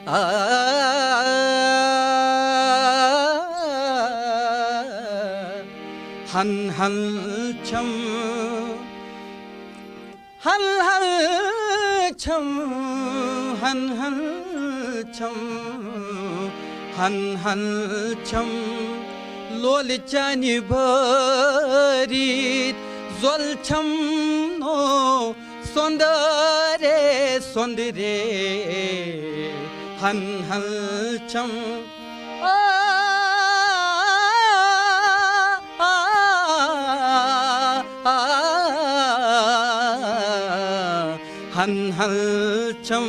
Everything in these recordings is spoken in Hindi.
आ हन हल छम हल हल छम हन हल छम हन हल छम लोल चानि भरित जोल छम नो सोंदरे सोंदरे हन हल छम हन हल छम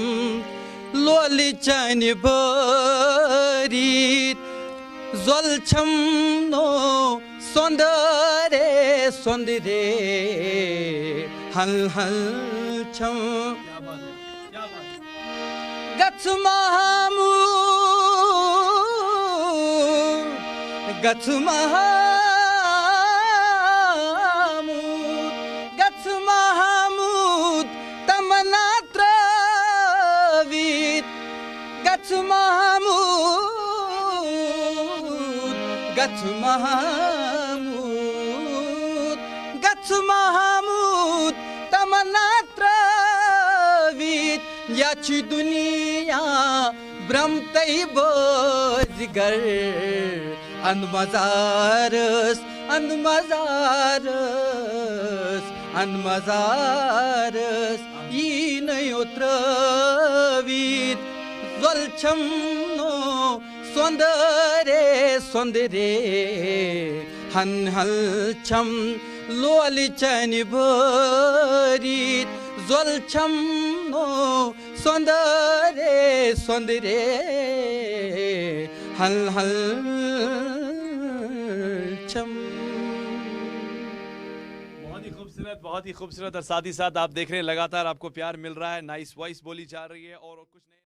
लोली चानि भरित जोल छम नो सोंदरे सोंदरे हल हल छम गच महामूद गच महामूद गच महामूद तमन्ना त्रवीत गच महामूद गच महामूद गच महामूद तमन्ना त्रवीत याची दुनिया ब्रह्मतै बोजगर अनमजारस अनमजारस अनमजारस इनयोत्रवीत जोलछम नो सोंदरे सोंदरे हन हल छम लोली चानि भरित जोल छम नो सोंदरे सोंदरे हल हल छम। बहुत ही खूबसूरत और साथ ही साथ आप देख रहे हैं लगातार आपको प्यार मिल रहा है, नाइस वॉइस बोली जा रही है और कुछ नहीं।